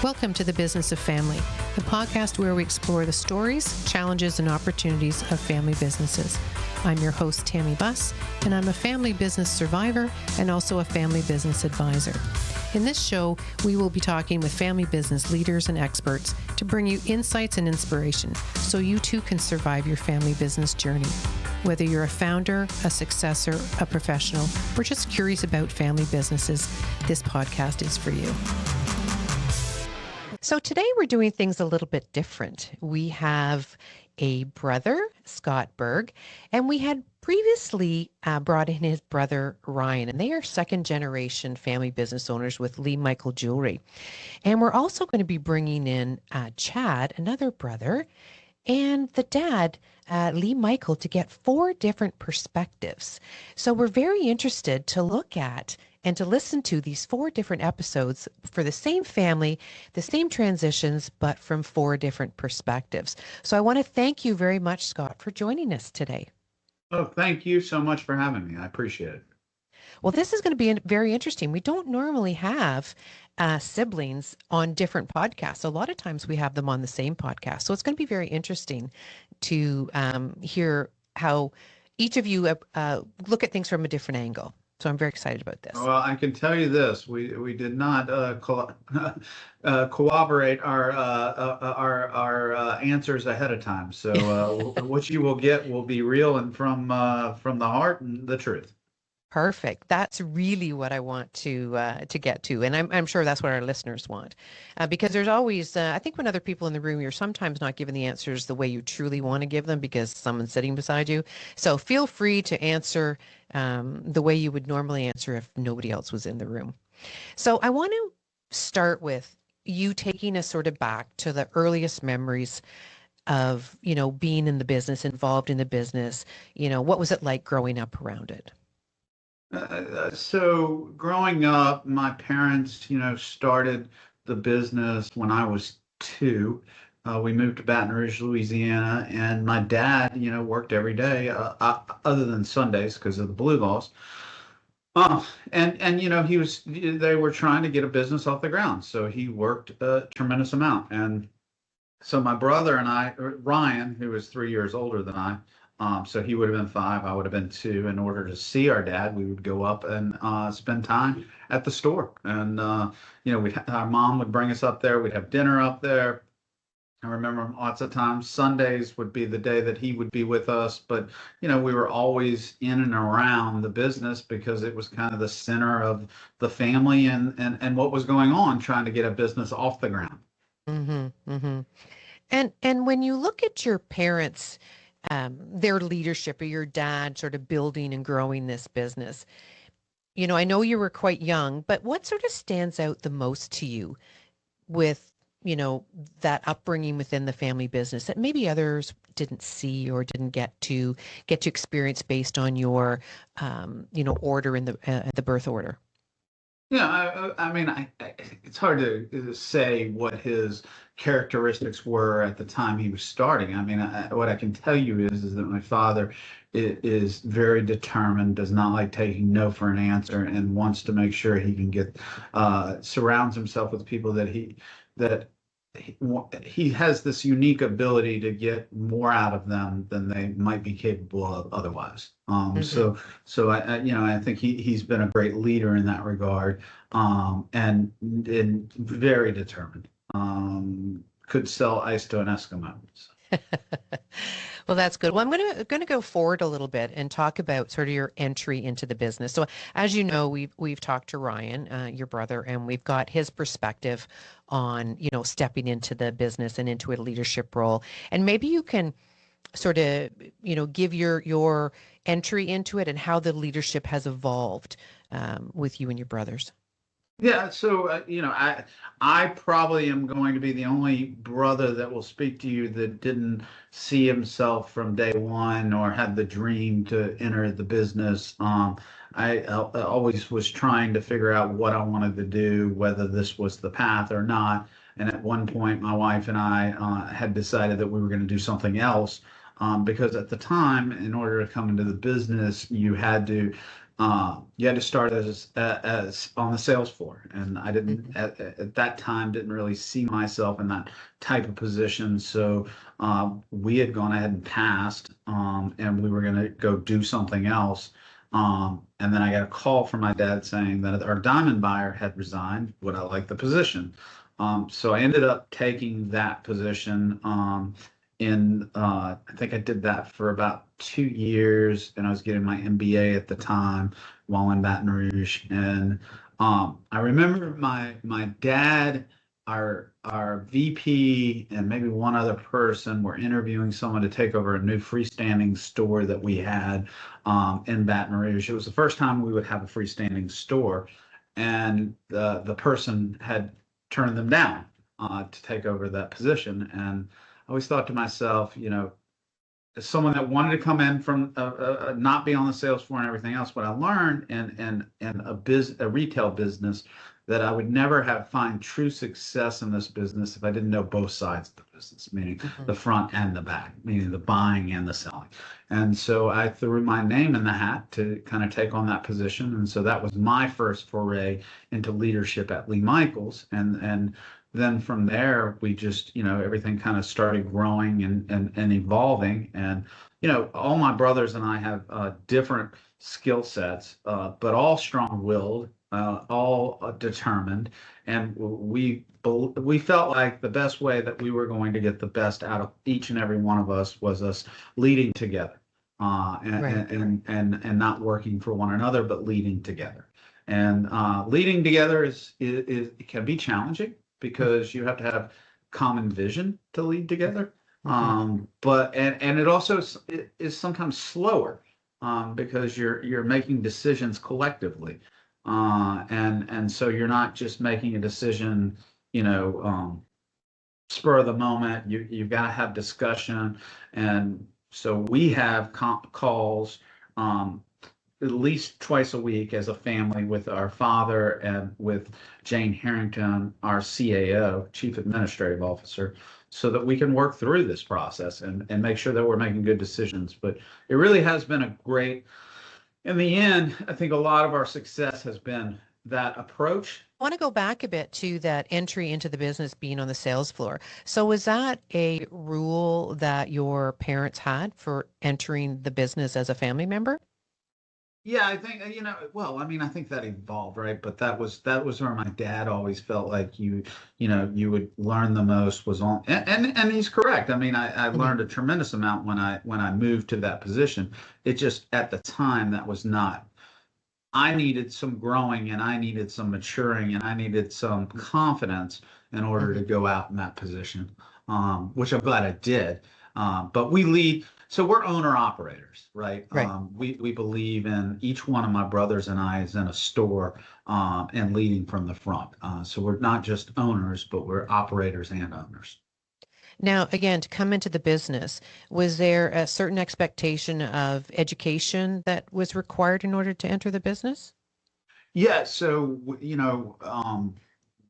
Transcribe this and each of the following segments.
Welcome to The Business of Family, the podcast where we explore the stories, challenges, and opportunities of family businesses. I'm your host, Tammy Buss, and I'm a family business survivor and also a family business advisor. In this show, we will be talking with family business leaders and experts to bring you insights and inspiration so you too can survive your family business journey. Whether you're a founder, a successor, a professional, or just curious about family businesses, this podcast is for you. So today we're doing things a little bit different. We have a brother, Scott Berg, and we had previously brought in his brother, Ryan, and they are second generation family business owners with Lee Michael Jewelry. And we're also going to be bringing in Chad, another brother, and the dad, Lee Michael, to get 4 different perspectives. So we're very interested to look at and to listen to these 4 different episodes for the same family, the same transitions, but from 4 different perspectives. So I want to thank you very much, Scott, for joining us today. Oh, thank you so much for having me. I appreciate it. Well, this is going to be very interesting. We don't normally have siblings on different podcasts. A lot of times we have them on the same podcast. So it's going to be very interesting to hear how each of you look at things from a different angle. So I'm very excited about this. Well, I can tell you this: we did not corroborate our answers ahead of time. So what you will get will be real and from the heart and the truth. Perfect. That's really what I want to get to, and I'm sure that's what our listeners want, because there's always I think when other people in the room, you're sometimes not given the answers the way you truly want to give them because someone's sitting beside you. So feel free to answer the way you would normally answer if nobody else was in the room. So I want to start with you taking us sort of back to the earliest memories of being in the business, involved in the business. What was it like growing up around it? So growing up, my parents, started the business when I was 2. We moved to Baton Rouge, Louisiana, and my dad, worked every day, other than Sundays because of the blue laws. And they were trying to get a business off the ground, so he worked a tremendous amount. And so my brother and I, Ryan, who was 3 years older than I. So he would have been 5, I would have been 2. In order to see our dad, we would go up and spend time at the store. And, our mom would bring us up there. We'd have dinner up there. I remember lots of times Sundays would be the day that he would be with us. But, we were always in and around the business because it was kind of the center of the family and what was going on, trying to get a business off the ground. Mm-hmm, mm-hmm. And when you look at your parents, their leadership, or your dad sort of building and growing this business, I know you were quite young, but what sort of stands out the most to you with, that upbringing within the family business that maybe others didn't see or didn't get to experience based on your, order in the birth order? Yeah, I mean, it's hard to say what his characteristics were at the time he was starting. I mean, what I can tell you is that my father is very determined, does not like taking no for an answer, and wants to make sure he can surrounds himself with people that he has this unique ability to get more out of them than they might be capable of otherwise. So I think he's been a great leader in that regard, and very determined. Could sell ice to an Eskimo. Well, that's good. Well, I'm going to go forward a little bit and talk about sort of your entry into the business. So, as you know, we've talked to Ryan, your brother, and we've got his perspective on stepping into the business and into a leadership role. And maybe you can sort of give your entry into it and how the leadership has evolved with you and your brothers. Yeah, so I probably am going to be the only brother that will speak to you that didn't see himself from day one or had the dream to enter the business. I always was trying to figure out what I wanted to do, whether this was the path or not. And at one point, my wife and I had decided that we were going to do something else. because at the time, in order to come into the business, you had to start as on the sales floor, and I didn't Mhm. at that time didn't really see myself in that type of position. So we had gone ahead and passed, and we were going to go do something else. And then I got a call from my dad saying that our diamond buyer had resigned. Would I like the position? So I ended up taking that position. I think I did that for about 2 years, and I was getting my MBA at the time while in Baton Rouge. And I remember my dad, our VP, and maybe one other person were interviewing someone to take over a new freestanding store that we had in Baton Rouge. It was the first time we would have a freestanding store, and the person had turned them down to take over that position. And I always thought to myself, as someone that wanted to come in from not be on the sales floor and everything else, what I learned in a retail business, that I would never find true success in this business if I didn't know both sides of the business, meaning Mhm. the front and the back, meaning the buying and the selling. And so I threw my name in the hat to kind of take on that position. And so that was my first foray into leadership at Lee Michaels. And then from there, we just, everything kind of started growing and evolving. And, all my brothers and I have different skill sets, but all strong-willed, all determined. And we felt like the best way that we were going to get the best out of each and every one of us was us leading together, Right. and not working for one another, but leading together. And leading together it can be challenging because you have to have common vision to lead together. Mhm. But and it also is sometimes slower because you're making decisions collectively, and so you're not just making a decision, spur of the moment. You've got to have discussion, and so we have calls. Um, at least twice a week as a family with our father and with Jane Harrington, our CAO, Chief Administrative Officer, so that we can work through this process and make sure that we're making good decisions. But it really has been a great, in the end, I think a lot of our success has been that approach. I want to go back a bit to that entry into the business being on the sales floor. So was that a rule that your parents had for entering the business as a family member? Yeah, I think well, I mean, I think that evolved, right? But that was where my dad always felt like you would learn the most was on, and he's correct. I mean, I Mhm. learned a tremendous amount when I moved to that position. It just at the time that was not. I needed some growing, and I needed some maturing, and I needed some confidence in order to Mhm. go out in that position, which I'm glad I did. But we lead, so we're owner operators, right? Right. We believe in each one of my brothers and I is in a store, and leading from the front. So we're not just owners, but we're operators and owners. Now, again, to come into the business, was there a certain expectation of education that was required in order to enter the business? Yeah, so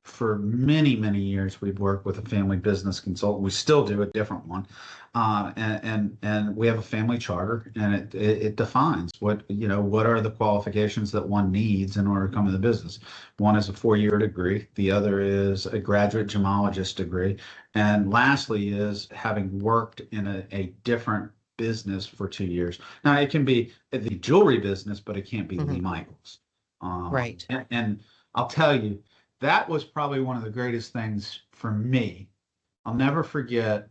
for many, many years, we've worked with a family business consultant. We still do a different one, and we have a family charter, and it defines what are the qualifications that one needs in order to come to the business. One is a 4-year degree, the other is a graduate gemologist degree, and lastly is having worked in a different business for 2 years. Now, it can be the jewelry business, but it can't be Lee Mhm. Michaels. Right. And I'll tell you, that was probably one of the greatest things for me. I'll never forget.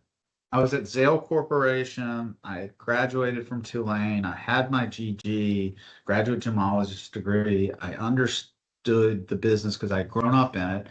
I was at Zale Corporation. I had graduated from Tulane. I had my GG, graduate gemologist degree. I understood the business because I'd grown up in it.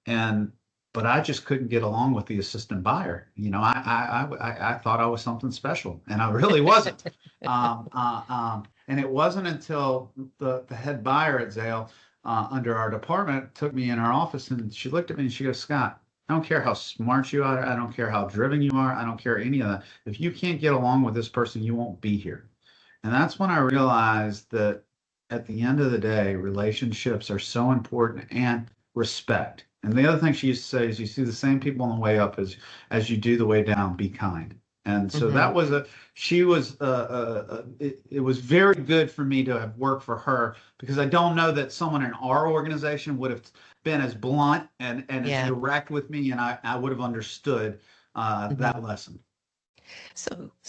And but I just couldn't get along with the assistant buyer. I thought I was something special, and I really wasn't. And it wasn't until the head buyer at Zale, under our department, took me in her office, and she looked at me and she goes, "Scott, I don't care how smart you are. I don't care how driven you are. I don't care any of that. If you can't get along with this person, you won't be here." And that's when I realized that at the end of the day, relationships are so important, and respect. And the other thing she used to say is you see the same people on the way up as you do the way down, be kind. And so Hmm. that was she was, it was very good for me to have worked for her, because I don't know that someone in our organization would have been as blunt and as Yeah. direct with me, and I would have understood Hmm. that lesson.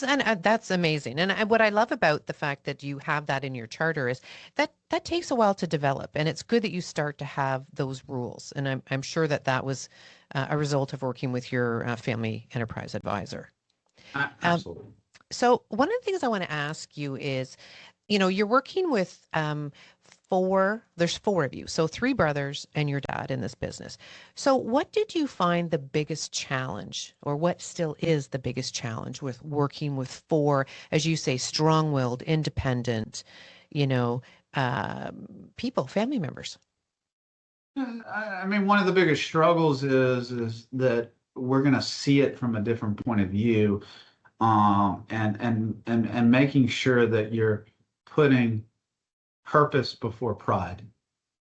And that's amazing. And what I love about the fact that you have that in your charter is that that takes a while to develop, and it's good that you start to have those rules. And I'm sure that that was a result of working with your family enterprise advisor. Um, Absolutely. so one of the things I want to ask you is, you're working with there's four of you, so three brothers and your dad in this business. So what did you find the biggest challenge, or what still is the biggest challenge with working with four, as you say, strong-willed, independent, you know, people, family members? I mean, one of the biggest struggles is that we're going to see it from a different point of view, and making sure that you're putting purpose before pride.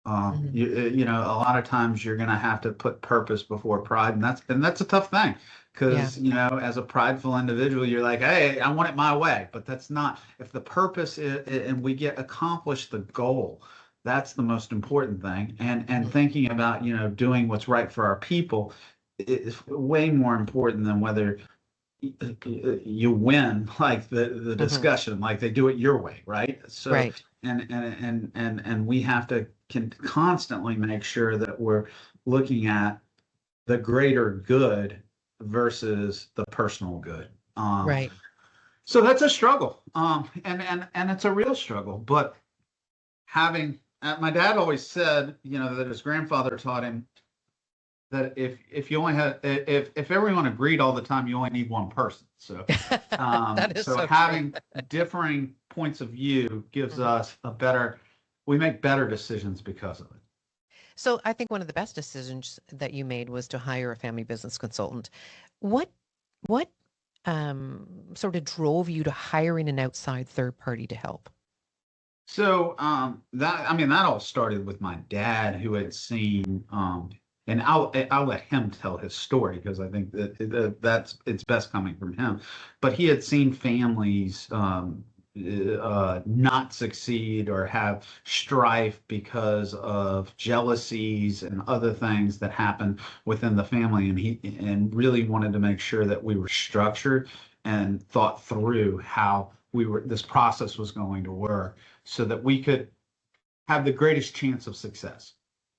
Mhm. A lot of times you're going to have to put purpose before pride, and that's a tough thing, Yeah. because as a prideful individual, you're like, hey, I want it my way, but that's not. If the purpose is, and we get accomplished the goal, that's the most important thing. And thinking about doing what's right for our people is way more important than whether you win, like the Hmm. discussion, like they do it your way, right? So Right. and we have to can constantly make sure that we're looking at the greater good versus the personal good. Right. So that's a struggle, and it's a real struggle. But having my dad always said, that his grandfather taught him that if you only had if everyone agreed all the time, you only need one person. So That is so so true. having differing points of view gives Mhm. us we make better decisions because of it. So I think one of the best decisions that you made was to hire a family business consultant. What what sort of drove you to hiring an outside third party to help? So that I mean that all started with my dad, who had seen and I'll let him tell his story, because I think that's it's best coming from him. But he had seen families not succeed or have strife because of jealousies and other things that happen within the family, and he really wanted to make sure that we were structured and thought through how this process was going to work, so that we could have the greatest chance of success.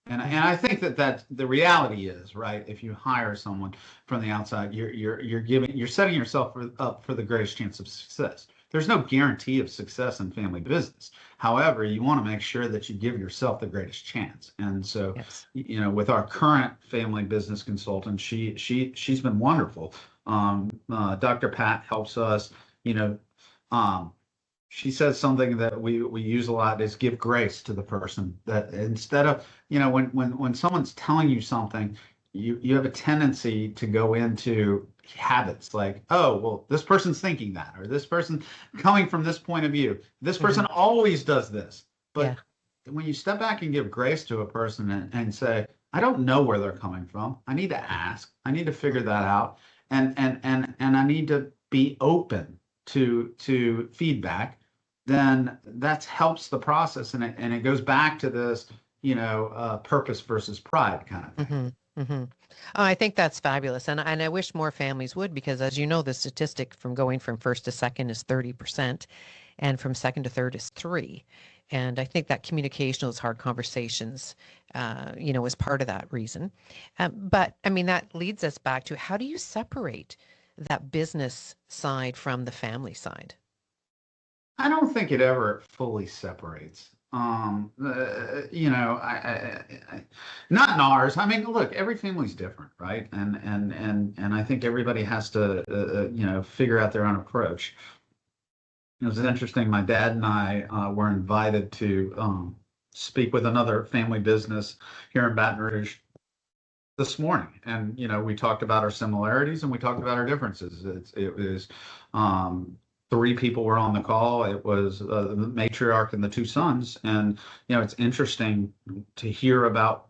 And Mhm. I think that the reality is, right. If you hire someone from the outside, you're setting yourself up for the greatest chance of success. There's no guarantee of success in family business. However, you want to make sure that you give yourself the greatest chance. And so, Yes. with our current family business consultant, she's been wonderful. Dr. Pat helps us. You know, um, she says something that we use a lot, is give grace to the person, that instead of when someone's telling you something, you have a tendency to go into habits like, oh well, this person's thinking that, or this person coming from this point of view, this person Hmm. always does this. Yeah. But when you step back and give grace to a person, and say, I don't know where they're coming from, I need to ask, I need to figure that out, and I need to be open to feedback, then that helps the process, and it goes back to this, purpose versus pride kind of thing. Hmm. Hmm. Oh, I think that's fabulous, and I wish more families would, because as you know, the statistic from going from first to second is 30%, and from second to third is 3. And I think that communication, those hard conversations, is part of that reason. But I mean, that leads us back to, how do you separate that business side from the family side? I don't think it ever fully separates. Not in ours. I mean, look, every family's different, right? And I think everybody has to, figure out their own approach. It was interesting. My dad and I were invited to speak with another family business here in Baton Rouge this morning, and we talked about our similarities and we talked about our differences. It was three people were on the call. It was the matriarch and the two sons, and it's interesting to hear about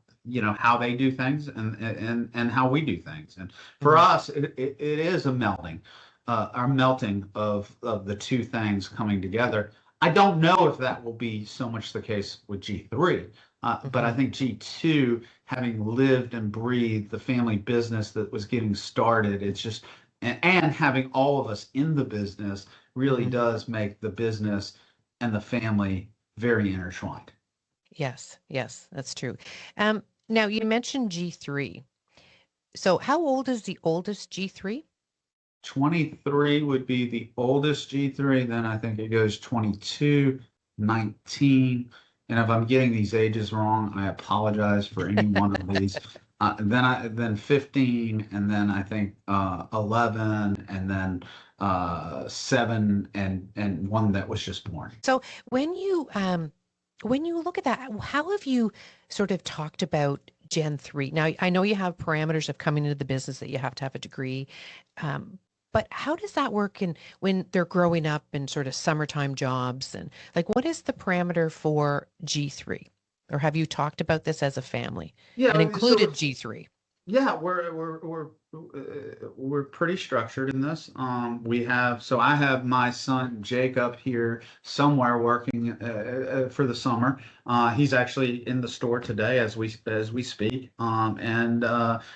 how they do things, and how we do things. And for Hmm. us, it is a melding. our melting of the two things coming together. I don't know if that will be so much the case with G3, but I Hmm. think G2, having lived and breathed the family business that was getting started, it's just and having all of us in the business really Hmm. does make the business and the family very intertwined. Yes, yes, that's true. Now you mentioned G3. So how old is the oldest G3? 23 would be the oldest G3. Then I think it goes 22, 19. And if I'm getting these ages wrong, I apologize for any one of these. Then 15, and then I think 11, and then 7, and one that was just born. So when you look at that, how have you sort of talked about Gen 3? Now, I know you have parameters of coming into the business that you have to have a degree. Um, but how does that work in when they're growing up in sort of summertime jobs and like what is the parameter for G3? Or have you talked about this as a family and Yeah, so included the G3? Yeah, we're pretty structured in this. We have so I have my son Jake up here somewhere working for the summer. He's actually in the store today as we speak. And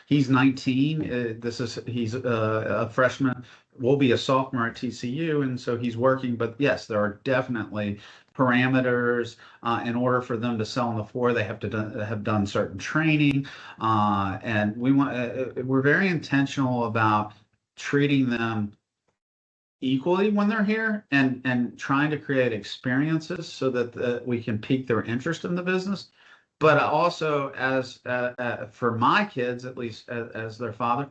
he's 19. This is he's a freshman. Will be a sophomore at TCU, and so he's working. But yes, there are definitely parameters in order for them to sell on the floor. They have to have done certain training. And we're very intentional about treating them equally when they're here and trying to create experiences so that we can pique their interest in the business. But Mhm. also, as for my kids, at least as their father,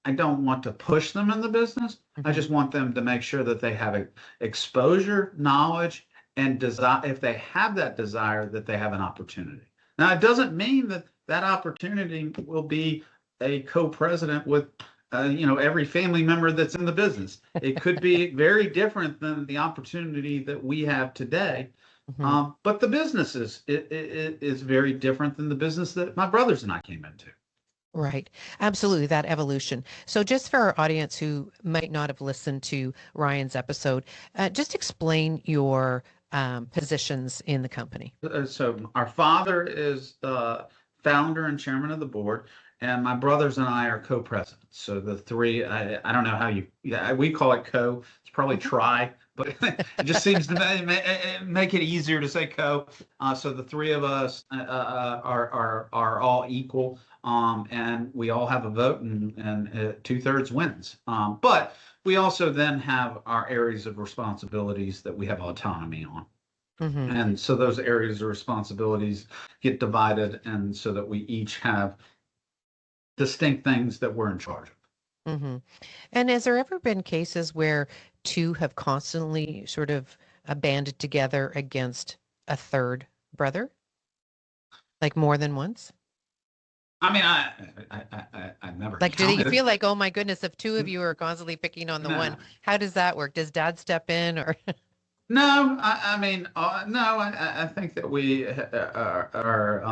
I don't want to push them in the business. I Mhm. just want them to make sure that they have exposure, knowledge, and desire. If they have that desire, that they have an opportunity. Now, it doesn't mean that that opportunity will be a co-president with every family member that's in the business. It could be very different than the opportunity that we have today. Mhm. But the business it is very different than the business that my brothers and I came into. Right. Absolutely. That evolution. So, just for our audience who might not have listened to Ryan's episode, just explain your positions in the company. So our father is founder and chairman of the board, and my brothers and I are co-presidents. So the three, I don't know how you, yeah, we call it co. It's probably Mhm. try, but it just seems to make it easier to say co. So the three of us are all equal, and we all have a vote, and 2/3 wins. But we also then have our areas of responsibilities that we have autonomy on. Mhm. And so those areas of responsibilities get divided, and so that we each have distinct things that we're in charge of. Mhm. And has there ever been cases where two have constantly sort of banded together against a third brother, like more than once? I mean, I never Like, do you counted. feel like, oh my goodness, if two of you are constantly picking on the one, No, how does that work? Does dad step in or? no. I mean, no. I think that we are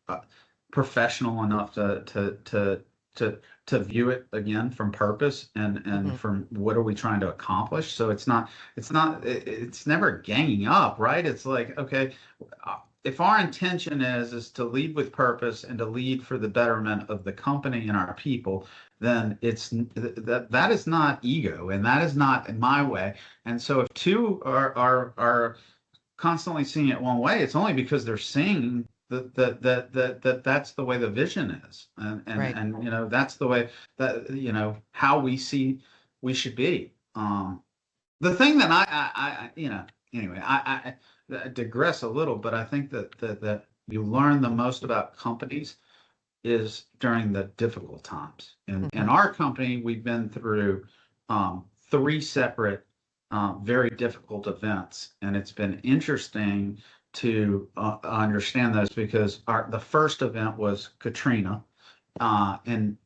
uh, professional enough to to view it again from purpose and Mhm. from what are we trying to accomplish. So it's never ganging up, right? It's like, okay, if our intention is to lead with purpose and to lead for the betterment of the company and our people, then that is not ego, and that is not in my way. And so if two are constantly seeing it one way, it's only because they're seeing that that's the way the vision is, Right. and that's the way that how we see we should be. The thing that anyway, I digress a little, but I think that you learn the most about companies is during the difficult times. In Mhm. our company, we've been through three separate, very difficult events, and it's been interesting to understand those because the first event was Katrina, and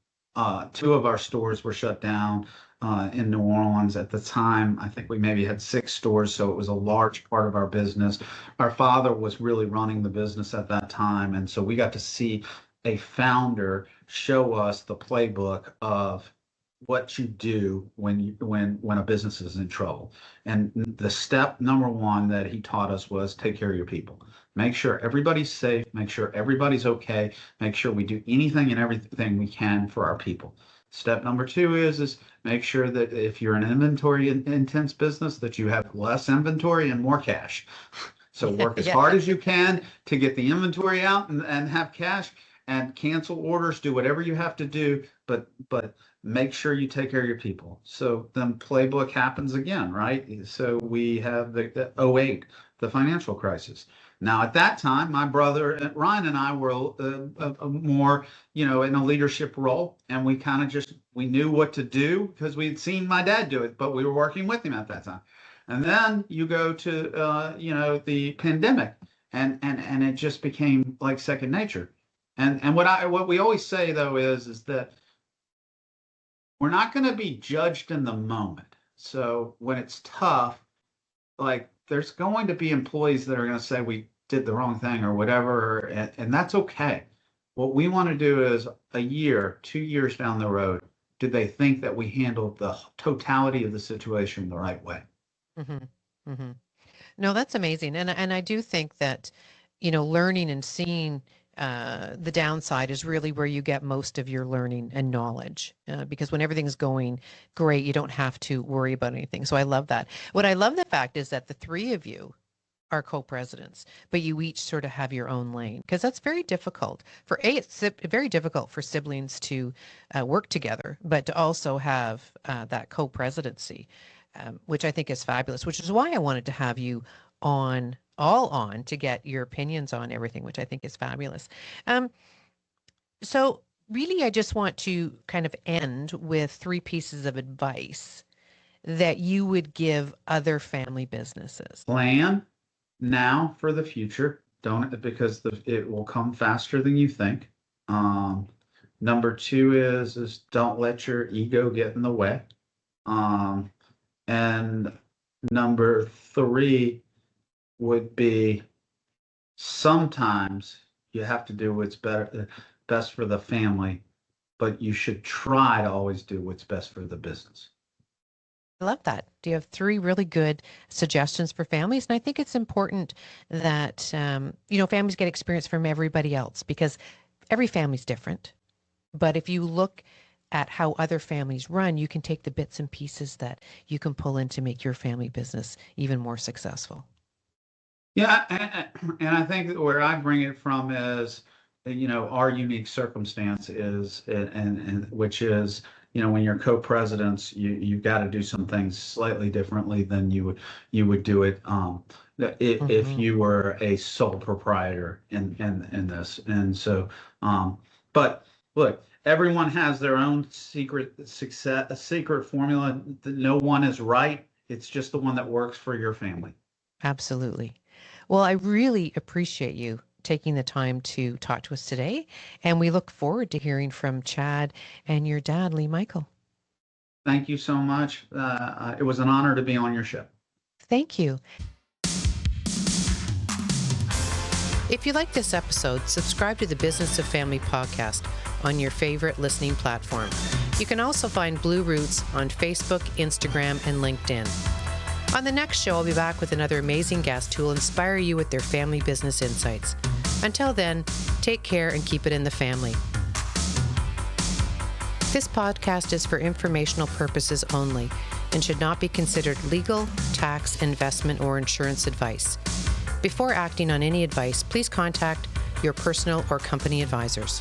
two of our stores were shut down in New Orleans at the time. I think we maybe had six stores, so it was a large part of our business. Our father was really running the business at that time, and so we got to see a founder show us the playbook of what you do when a business is in trouble. And the step number one that he taught us was take care of your people. Make sure everybody's safe, make sure everybody's okay, make sure we do anything and everything we can for our people. Step number two is make sure that if you're an inventory intense business, that you have less inventory and more cash. So work as Yeah. hard as you can to get the inventory out and have cash, and cancel orders, do whatever you have to do, but make sure you take care of your people. So then playbook happens again, right? So we have the '08, the financial crisis. Now at that time, my brother Ryan and I were more, in a leadership role, and we kind of we knew what to do because we'd seen my dad do it, but we were working with him at that time. And then you go to the pandemic, and it just became like second nature. And what we always say though is that we're not going to be judged in the moment. So when it's tough, like there's going to be employees that are going to say we did the wrong thing or whatever, and that's okay. What we want to do is a year, 2 years down the road, do they think that we handled the totality of the situation the right way? hmm hmm No, that's amazing. And I do think that, learning and seeing the downside is really where you get most of your learning and knowledge. Because when everything's going great, you don't have to worry about anything. So I love that. What I love the fact is that the three of you are co-presidents, but you each sort of have your own lane, because that's very difficult. It's very difficult for siblings to work together, but to also have that co-presidency, which I think is fabulous, which is why I wanted to have you on to get your opinions on everything, which I think is fabulous. So really, I just want to kind of end with three pieces of advice that you would give other family businesses. Plan now for the future. Don't, because it will come faster than you think. Number two is don't let your ego get in the way. And number three would be sometimes you have to do what's best for the family, but you should try to always do what's best for the business. I love that. Do you have three really good suggestions for families? And I think it's important that, families get experience from everybody else, because every family's different. But if you look at how other families run, you can take the bits and pieces that you can pull in to make your family business even more successful. Yeah, and I think that where I bring it from is, our unique circumstance is, and which is, when you're co-presidents, you've got to do some things slightly differently than you would do it if you were a sole proprietor in this. And so, but look, everyone has their own secret success, a secret formula. No one is right. It's just the one that works for your family. Absolutely. Well, I really appreciate you taking the time to talk to us today, and we look forward to hearing from Chad and your dad, Lee Michael. Thank you so much. It was an honor to be on your show. Thank you. If you like this episode, subscribe to the Business of Family podcast on your favorite listening platform. You can also find Blue Roots on Facebook, Instagram, and LinkedIn. On the next show, I'll be back with another amazing guest who will inspire you with their family business insights. Until then, take care and keep it in the family. This podcast is for informational purposes only and should not be considered legal, tax, investment, or insurance advice. Before acting on any advice, please contact your personal or company advisors.